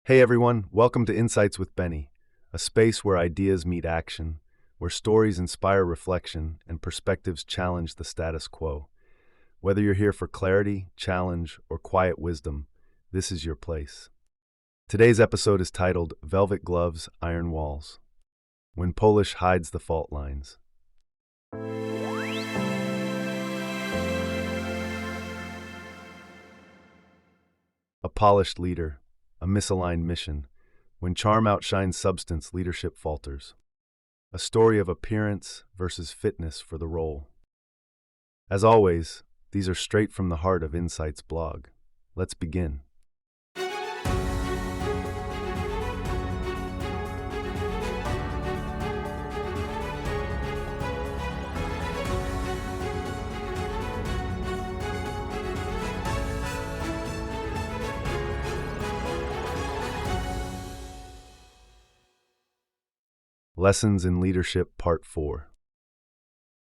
Hey everyone, welcome to Insights with Benny, a space where ideas meet action, where stories inspire reflection and perspectives challenge the status quo. Whether you're here for clarity, challenge, or quiet wisdom, this is your place. Today's episode is titled Velvet Gloves, Iron Walls, When Polish Hides the Fault Lines. A polished leader, a misaligned mission. When charm outshines substance, leadership falters. A story of appearance versus fitness for the role. As always, these are straight from the heart of Insight's blog. Let's begin. Lessons in Leadership Part 4.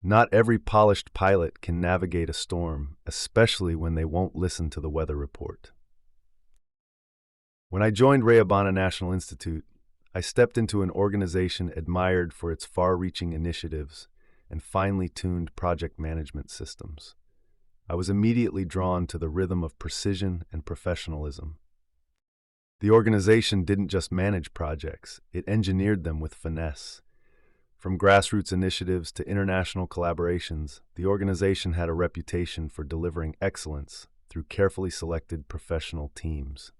Not every polished pilot can navigate a storm, especially when they won't listen to the weather report. When I joined Rayabana National Institute, I stepped into an organization admired for its far-reaching initiatives and finely tuned project management systems. I was immediately drawn to the rhythm of precision and professionalism. The organization didn't just manage projects, it engineered them with finesse. From grassroots initiatives to international collaborations, the organization had a reputation for delivering excellence through carefully selected professional teams.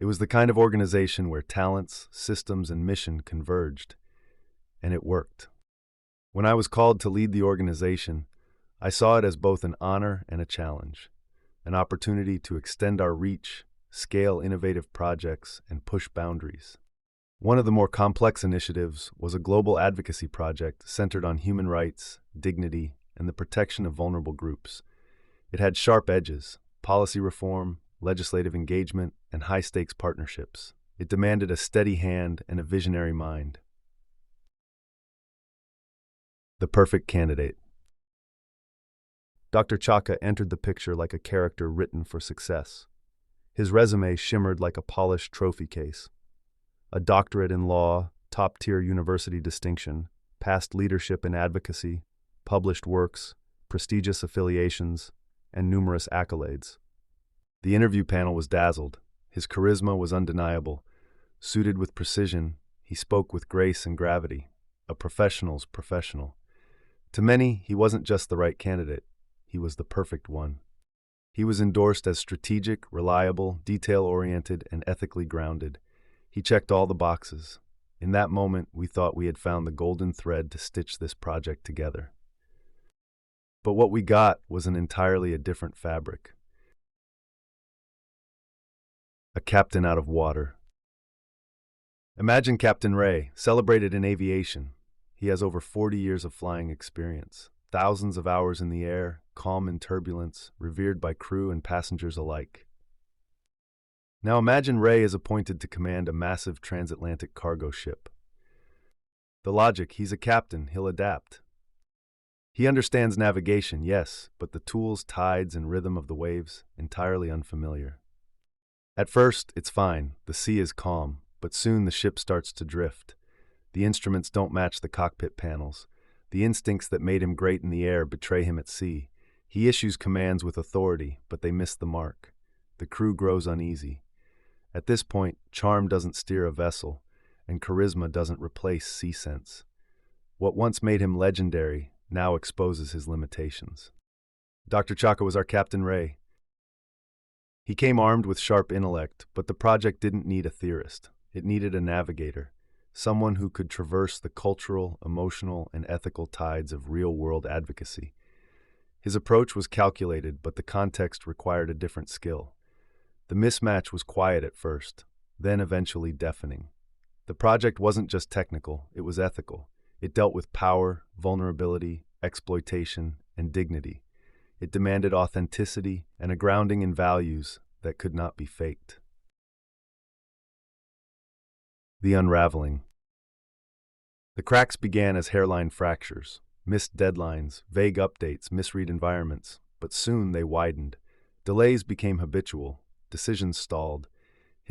It was the kind of organization where talents, systems, and mission converged, and it worked. When I was called to lead the organization, I saw it as both an honor and a challenge, an opportunity to extend our reach, scale innovative projects, and push boundaries. One of the more complex initiatives was a global advocacy project centered on human rights, dignity, and the protection of vulnerable groups. It had sharp edges: policy reform, legislative engagement, and high-stakes partnerships. It demanded a steady hand and a visionary mind. The perfect candidate. Dr. Chaka entered the picture like a character written for success. His resume shimmered like a polished trophy case. A doctorate in law, top-tier university distinction, past leadership in advocacy, published works, prestigious affiliations, and numerous accolades. The interview panel was dazzled. His charisma was undeniable. Suited with precision, he spoke with grace and gravity. A professional's professional. To many, he wasn't just the right candidate. He was the perfect one. He was endorsed as strategic, reliable, detail-oriented, and ethically grounded. He checked all the boxes. In that moment, we thought we had found the golden thread to stitch this project together. But what we got was an entirely different fabric. A captain out of water. Imagine Captain Ray, celebrated in aviation. He has over 40 years of flying experience. Thousands of hours in the air, calm in turbulence, revered by crew and passengers alike. Now imagine Ray is appointed to command a massive transatlantic cargo ship. The logic: he's a captain, he'll adapt. He understands navigation, yes, but the tools, tides, and rhythm of the waves, entirely unfamiliar. At first, it's fine, the sea is calm, but soon the ship starts to drift. The instruments don't match the cockpit panels. The instincts that made him great in the air betray him at sea. He issues commands with authority, but they miss the mark. The crew grows uneasy. At this point, charm doesn't steer a vessel, and charisma doesn't replace sea sense. What once made him legendary now exposes his limitations. Dr. Chaka was our Captain Ray. He came armed with sharp intellect, but the project didn't need a theorist. It needed a navigator. Someone who could traverse the cultural, emotional, and ethical tides of real-world advocacy. His approach was calculated, but the context required a different skill. The mismatch was quiet at first, then eventually deafening. The project wasn't just technical, it was ethical. It dealt with power, vulnerability, exploitation, and dignity. It demanded authenticity and a grounding in values that could not be faked. The unraveling. The cracks began as hairline fractures, missed deadlines, vague updates, misread environments, but soon they widened. Delays became habitual, decisions stalled.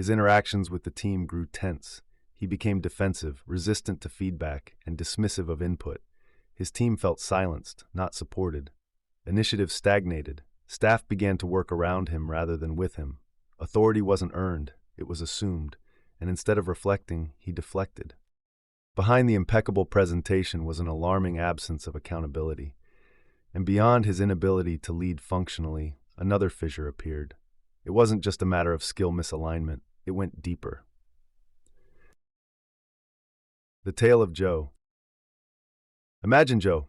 His interactions with the team grew tense. He became defensive, resistant to feedback, and dismissive of input. His team felt silenced, not supported. Initiative stagnated. Staff began to work around him rather than with him. Authority wasn't earned, it was assumed, and instead of reflecting, he deflected. Behind the impeccable presentation was an alarming absence of accountability. And beyond his inability to lead functionally, another fissure appeared. It wasn't just a matter of skill misalignment, it went deeper. The tale of Joe. Imagine Joe.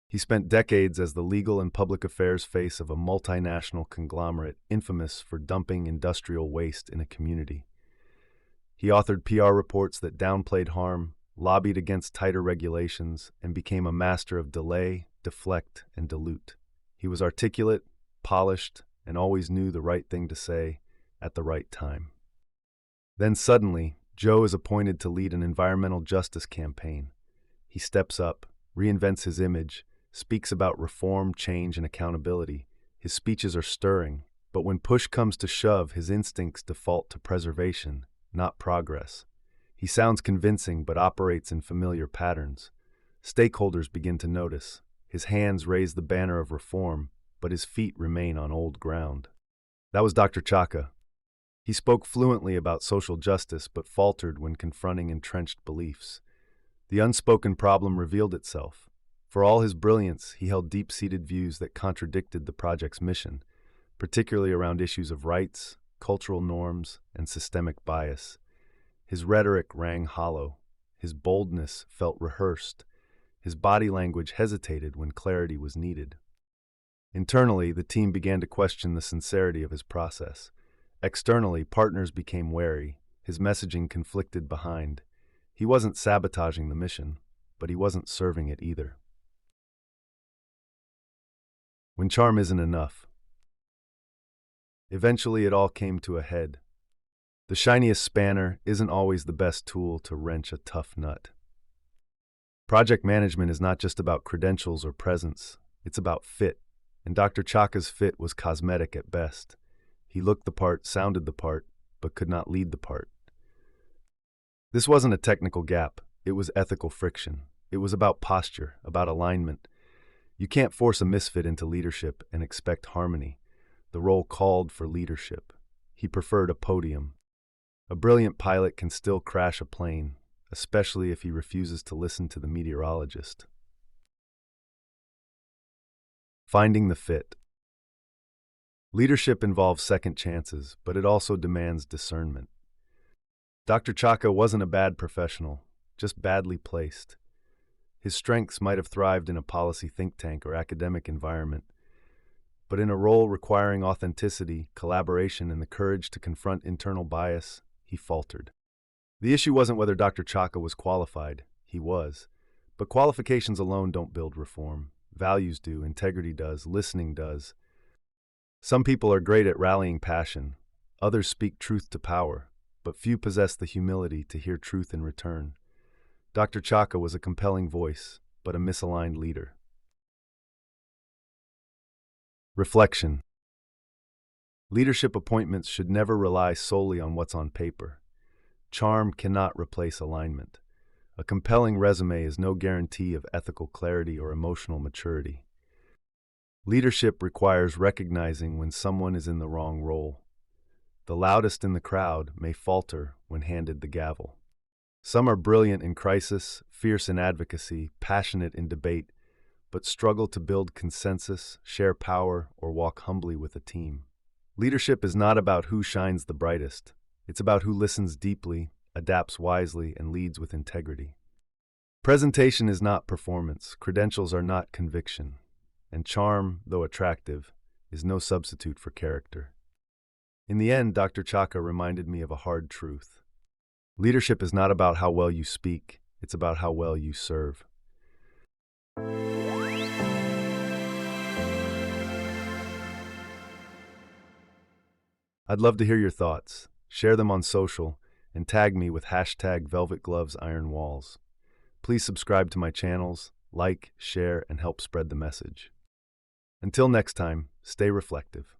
He spent decades as the legal and public affairs face of a multinational conglomerate infamous for dumping industrial waste in a community. He authored PR reports that downplayed harm, lobbied against tighter regulations, and became a master of delay, deflect, and dilute. He was articulate, polished, and always knew the right thing to say at the right time. Then suddenly, Joe is appointed to lead an environmental justice campaign. He steps up, reinvents his image, speaks about reform, change, and accountability. His speeches are stirring, but when push comes to shove, his instincts default to preservation, not progress. He sounds convincing but operates in familiar patterns. Stakeholders begin to notice. His hands raise the banner of reform, but his feet remain on old ground. That was Dr. Chaka. He spoke fluently about social justice but faltered when confronting entrenched beliefs. The unspoken problem revealed itself. For all his brilliance, he held deep-seated views that contradicted the project's mission, particularly around issues of rights, cultural norms, and systemic bias. His rhetoric rang hollow. His boldness felt rehearsed. His body language hesitated when clarity was needed. Internally, the team began to question the sincerity of his process. Externally, partners became wary. His messaging conflicted behind. He wasn't sabotaging the mission, but he wasn't serving it either. When charm isn't enough. Eventually, it all came to a head. The shiniest spanner isn't always the best tool to wrench a tough nut. Project management is not just about credentials or presence, it's about fit, and Dr. Chaka's fit was cosmetic at best. He looked the part, sounded the part, but could not lead the part. This wasn't a technical gap, it was ethical friction. It was about posture, about alignment. You can't force a misfit into leadership and expect harmony. The role called for leadership. He preferred a podium. A brilliant pilot can still crash a plane, especially if he refuses to listen to the meteorologist. Finding the fit. Leadership involves second chances, but it also demands discernment. Dr. Chaka wasn't a bad professional, just badly placed. His strengths might have thrived in a policy think tank or academic environment, but in a role requiring authenticity, collaboration, and the courage to confront internal bias, he faltered. The issue wasn't whether Dr. Chaka was qualified. He was. But qualifications alone don't build reform. Values do, integrity does, listening does. Some people are great at rallying passion. Others speak truth to power, but few possess the humility to hear truth in return. Dr. Chaka was a compelling voice, but a misaligned leader. Reflection. Leadership appointments should never rely solely on what's on paper. Charm cannot replace alignment. A compelling resume is no guarantee of ethical clarity or emotional maturity. Leadership requires recognizing when someone is in the wrong role. The loudest in the crowd may falter when handed the gavel. Some are brilliant in crisis, fierce in advocacy, passionate in debate, but struggle to build consensus, share power, or walk humbly with a team. Leadership is not about who shines the brightest. It's about who listens deeply, adapts wisely, and leads with integrity. Presentation is not performance, credentials are not conviction, and charm, though attractive, is no substitute for character. In the end, Dr. Chaka reminded me of a hard truth. Leadership is not about how well you speak, it's about how well you serve. I'd love to hear your thoughts. Share them on social, and tag me with #VelvetGlovesIronWalls. Please subscribe to my channels, like, share, and help spread the message. Until next time, stay reflective.